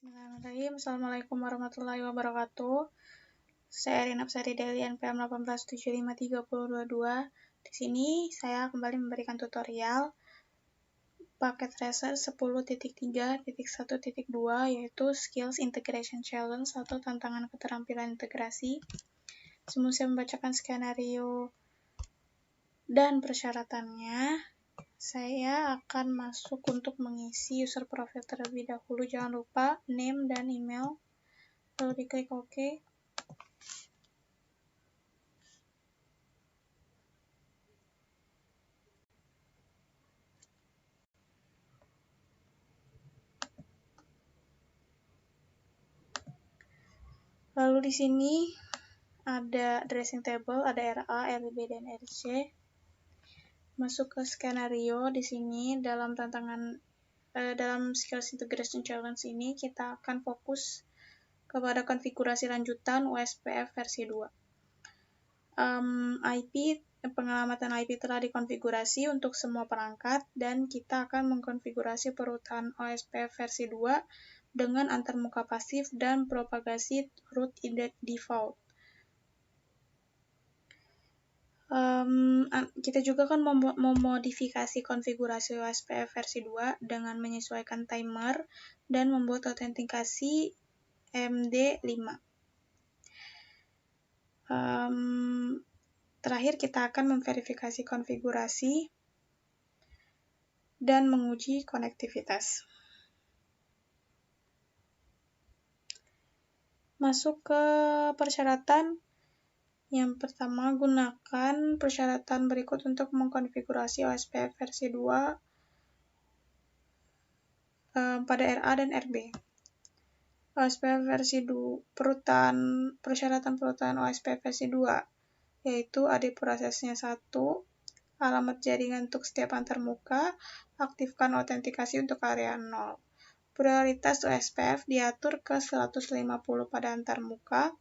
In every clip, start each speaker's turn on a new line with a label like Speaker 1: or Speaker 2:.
Speaker 1: Bismillahirrahmanirrahim. Assalamualaikum warahmatullahi wabarakatuh. Saya Rina Apsari dari NPM 1875322. Di sini saya kembali memberikan tutorial paket tracer 10.3.1.2 yaitu Skills Integration Challenge atau tantangan keterampilan integrasi. Sebelum saya membacakan skenario dan persyaratannya, saya akan masuk untuk mengisi user profile terlebih dahulu. Jangan lupa name dan email, lalu diklik OK. Lalu di sini ada dressing table, ada RA, RB, dan RC. Masuk ke skenario. Di sini dalam dalam Skills Integration Challenge ini kita akan fokus kepada konfigurasi lanjutan OSPF versi 2. Pengelamatan IP telah dikonfigurasi untuk semua perangkat dan kita akan mengkonfigurasi perutan OSPF versi 2 dengan antarmuka pasif dan propagasi root default. Kita juga akan memodifikasi konfigurasi OSPF versi 2 dengan menyesuaikan timer dan membuat autentikasi MD5. Terakhir, kita akan memverifikasi konfigurasi dan menguji konektivitas. Masuk ke persyaratan. Yang pertama, gunakan persyaratan berikut untuk mengkonfigurasi OSPF versi 2 pada RA dan RB. OSPF versi 2, persyaratan perutan OSPF versi 2, yaitu AD prosesnya 1, alamat jaringan untuk setiap antarmuka, aktifkan autentikasi untuk area 0. Prioritas OSPF diatur ke 150 pada antarmuka,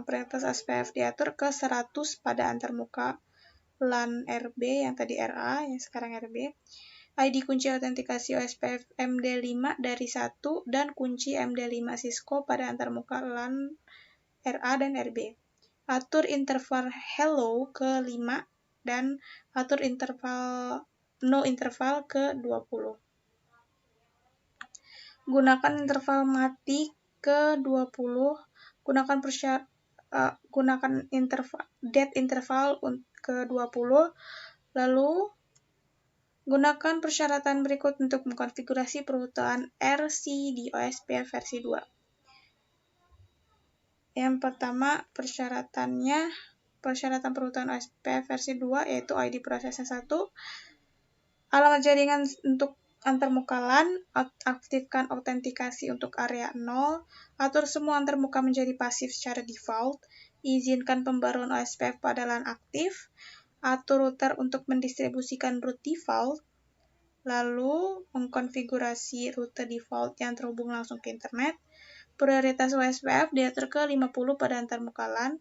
Speaker 1: prioritas OSPF diatur ke 100 pada antarmuka LAN RB yang tadi RA, yang sekarang RB. ID kunci autentikasi OSPF MD5 dari 1 dan kunci MD5 Cisco pada antarmuka LAN RA dan RB. Atur interval hello ke 5 dan atur no interval ke 20. Gunakan interval mati ke 20. Gunakan dead interval ke 20. Lalu gunakan persyaratan berikut untuk mengkonfigurasi perutan RC di OSPF versi 2. Yang pertama, persyaratan perutan OSPF versi 2 yaitu ID prosesnya 1, alamat jaringan untuk antarmuka LAN, aktifkan autentikasi untuk area 0, atur semua antarmuka menjadi pasif secara default, izinkan pembaruan OSPF pada LAN aktif, atur router untuk mendistribusikan root default, lalu mengkonfigurasi rute default yang terhubung langsung ke internet. Prioritas OSPF diatur ke 50 pada antarmuka LAN,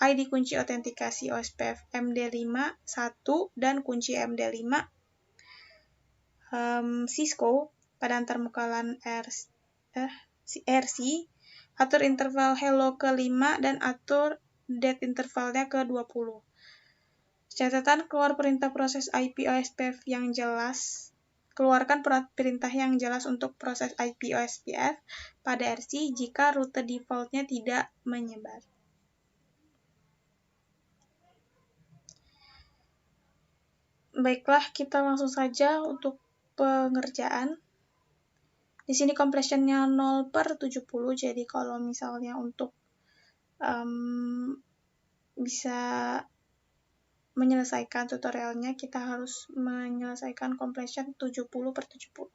Speaker 1: ID kunci autentikasi OSPF MD5 1 dan kunci MD5 Cisco pada antarmuka LAN RC, atur interval hello ke 5 dan atur dead intervalnya ke 20. Catatan, keluar perintah proses IP OSPF yang jelas. Keluarkan perintah yang jelas untuk proses IP OSPF pada RC jika rute defaultnya tidak menyebar. Baiklah, kita langsung saja untuk pengerjaan. Di sini completion-nya 0/70, jadi kalau misalnya untuk bisa menyelesaikan tutorialnya, kita harus menyelesaikan completion 70/70.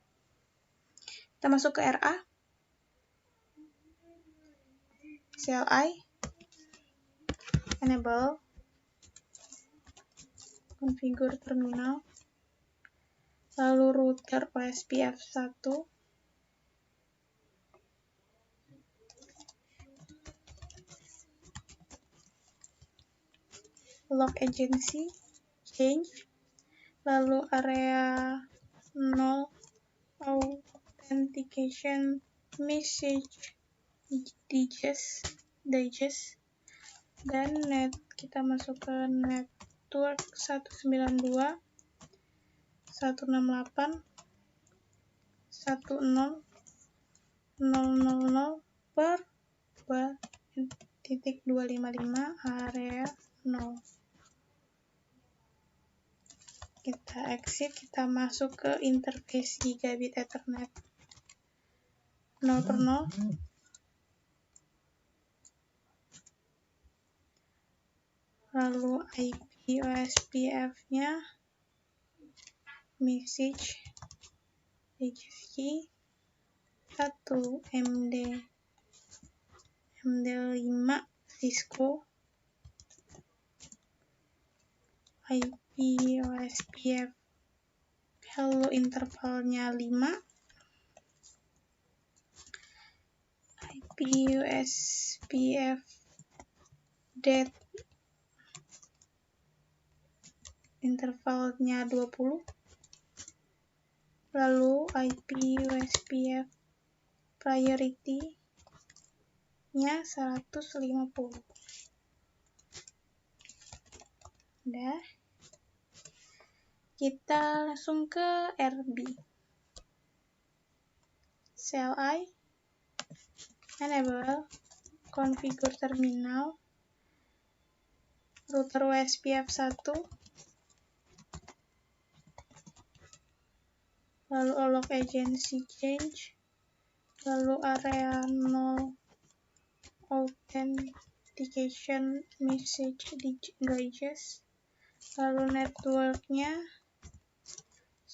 Speaker 1: Kita masuk ke RA, CLI, enable, configure terminal, lalu router OSPF 1, log agency, change, lalu area 0, authentic authentication message digest, dan kita masuk ke network 192.168.100.255 area 0. Kita exit, kita masuk ke interface gigabit Ethernet 0/0. Lalu IP OSPF-nya message digest key 1 MD5 Cisco. IP OSPF hello intervalnya 5. IP OSPF det intervalnya 20. Lalu IP OSPF priority-nya 150. Udah. Kita langsung ke RB. CLI, enable, configure terminal, router OSPF 1, lalu alloc agency change, lalu area 0 authentication message digest, lalu networknya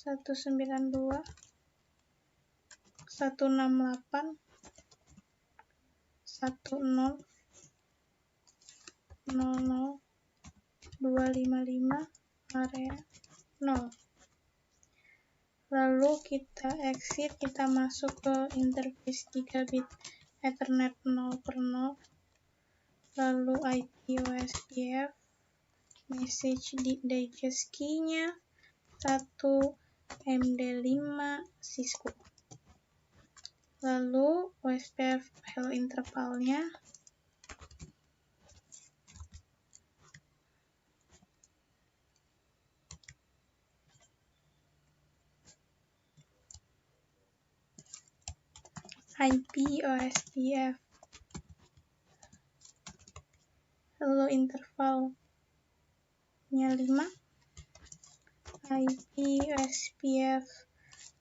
Speaker 1: 192.168.100.255 area 0. Lalu kita exit, kita masuk ke interface gigabit Ethernet 0/0. Lalu IP OSPF message digest key-nya 1 MD5 Cisco. Lalu OSPF hello intervalnya IP OSPF hello intervalnya 5. IP OSPF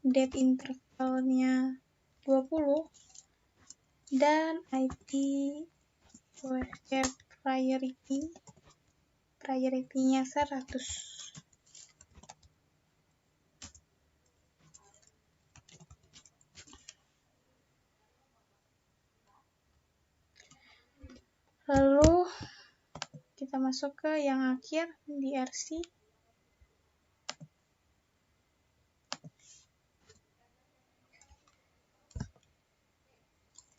Speaker 1: det intervalnya 20. Dan IP OSPF priority-nya 100. Lalu kita masuk ke yang akhir di RC.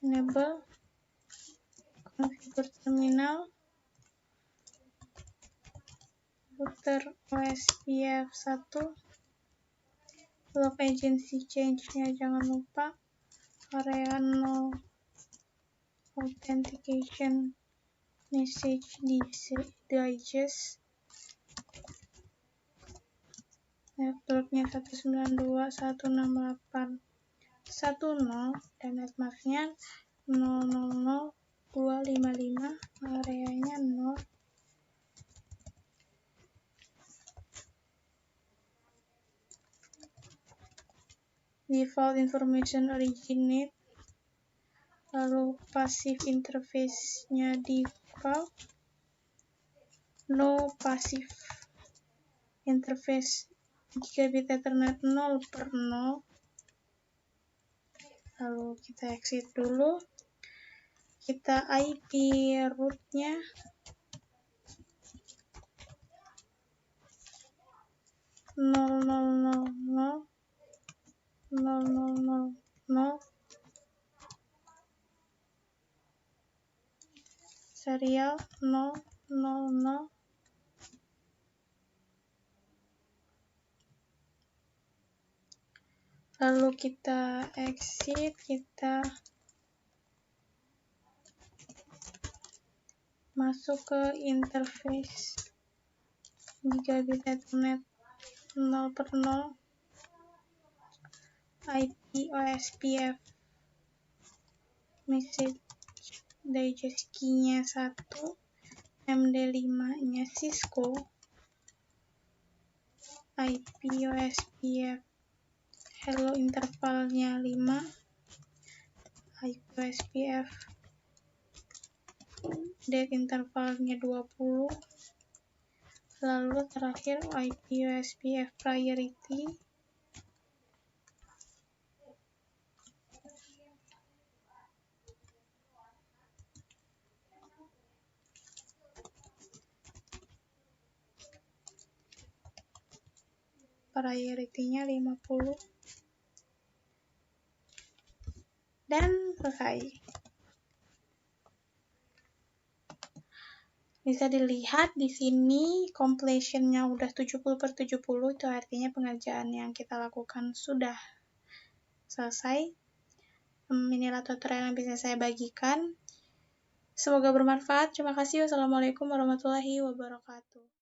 Speaker 1: Enable, configure terminal, router OSPF 1, alloc agency change-nya jangan lupa, area 0 authentication message digest, networknya 192.168.100 dan netmasknya 000.255, areanya 0. Default information originate, lalu passive interface-nya default, no passive interface gigabit Ethernet 0/0. Lalu kita exit dulu, kita IP root-nya 0.0.0.0.0.0, serial 0.0.0. Lalu kita exit, kita masuk ke interface gigabit Ethernet 0/0, IP OSPF, message digest key-nya 1, MD5-nya Cisco, IP OSPF hello intervalnya 5, IP OSPF date intervalnya 20, lalu terakhir IP OSPF priority, priority-nya 50, dan selesai. Bisa dilihat di sini completion-nya udah 70/70, itu artinya pengerjaan yang kita lakukan sudah selesai. Inilah tutorial yang bisa saya bagikan. Semoga bermanfaat. Terima kasih. Wassalamualaikum warahmatullahi wabarakatuh.